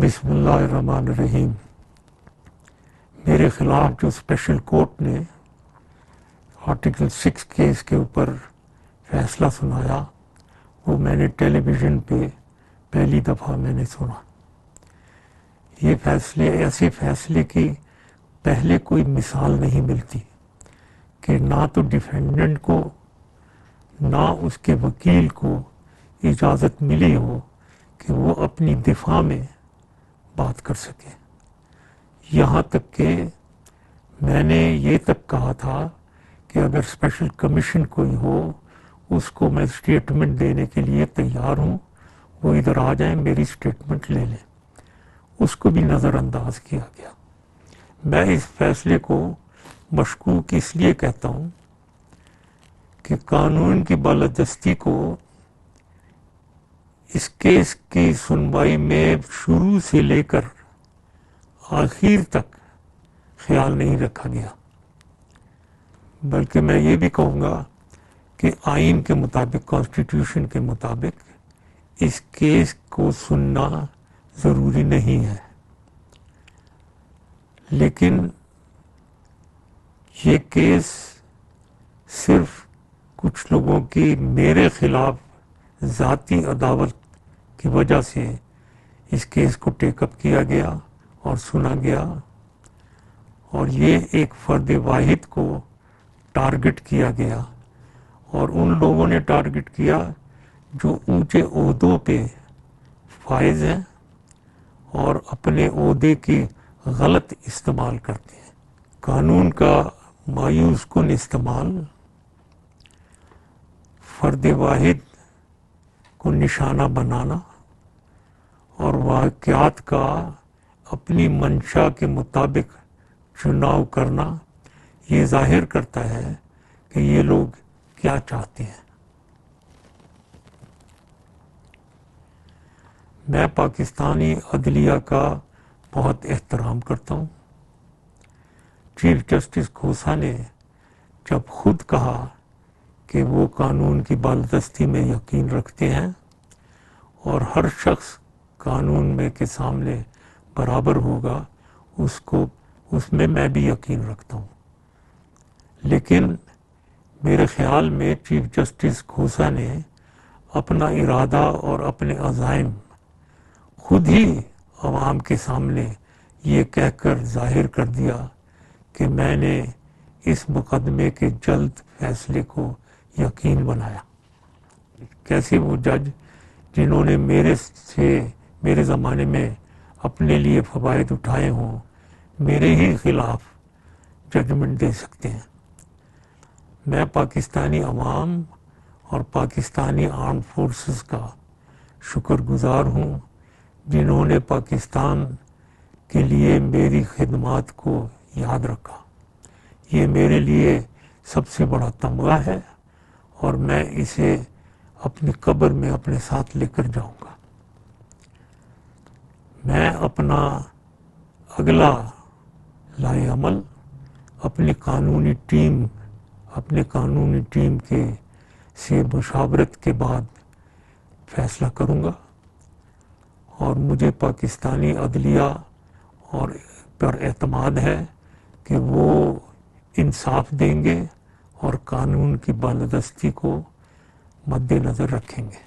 بسم اللہ الرحمن الرحیم۔ میرے خلاف جو اسپیشل کورٹ نے آرٹیکل 6 کیس کے اوپر فیصلہ سنایا وہ میں نے ٹیلی ویژن پہ پہلی دفعہ میں نے سنا۔ یہ فیصلے ایسے فیصلے کی پہلے کوئی مثال نہیں ملتی کہ نہ تو ڈیفینڈنٹ کو نہ اس کے وکیل کو اجازت ملی ہو کہ وہ اپنی دفاع میں بات کر سکے۔ یہاں تک کہ میں نے یہ تک کہا تھا کہ اگر اسپیشل کمیشن کوئی ہو اس کو میں اسٹیٹمنٹ دینے کے لیے تیار ہوں، وہ ادھر آ جائیں میری اسٹیٹمنٹ لے لیں۔ اس کو بھی نظر انداز کیا گیا۔ میں اس فیصلے کو مشکوک اس لیے کہتا ہوں کہ قانون کی بالادستی کو اس کیس کی سنوائی میں شروع سے لے کر آخر تک خیال نہیں رکھا گیا، بلکہ میں یہ بھی کہوں گا کہ آئین کے مطابق، کانسٹیٹیوشن کے مطابق اس کیس کو سننا ضروری نہیں ہے، لیکن یہ کیس صرف کچھ لوگوں کی میرے خلاف ذاتی عداوت کی وجہ سے اس کیس کو ٹیک اپ کیا گیا اور سنا گیا، اور یہ ایک فرد واحد کو ٹارگٹ کیا گیا، اور ان لوگوں نے ٹارگٹ کیا جو اونچے عہدوں پہ فائز ہیں اور اپنے عہدے کی غلط استعمال کرتے ہیں۔ قانون کا مایوس کن استعمال، فرد واحد کو نشانہ بنانا اور واقعات کا اپنی منشا کے مطابق چناؤ کرنا، یہ ظاہر کرتا ہے کہ یہ لوگ کیا چاہتے ہیں۔ میں پاکستانی عدلیہ کا بہت احترام کرتا ہوں۔ چیف جسٹس کھوسا نے جب خود کہا کہ وہ قانون کی بالادستی میں یقین رکھتے ہیں اور ہر شخص قانون میں کے سامنے برابر ہوگا، اس میں بھی یقین رکھتا ہوں، لیکن میرے خیال میں چیف جسٹس کھوسا نے اپنا ارادہ اور اپنے عزائم خود ہی عوام کے سامنے یہ کہہ کر ظاہر کر دیا کہ میں نے اس مقدمے کے جلد فیصلے کو یقین بنایا۔ کیسے وہ جج جنہوں نے میرے زمانے میں اپنے لیے فوائد اٹھائے ہوں میرے ہی خلاف ججمنٹ دے سکتے ہیں؟ میں پاکستانی عوام اور پاکستانی آرمڈ فورسز کا شکر گزار ہوں جنہوں نے پاکستان کے لیے میری خدمات کو یاد رکھا۔ یہ میرے لیے سب سے بڑا تمغہ ہے اور میں اسے اپنی قبر میں اپنے ساتھ لے کر جاؤں گا۔ میں اپنا اگلا لائحہ عمل اپنی قانونی ٹیم کے سے مشاورت کے بعد فیصلہ کروں گا، اور مجھے پاکستانی عدلیہ اور پر اعتماد ہے کہ وہ انصاف دیں گے اور قانون کی بالادستی کو مد نظر رکھیں گے۔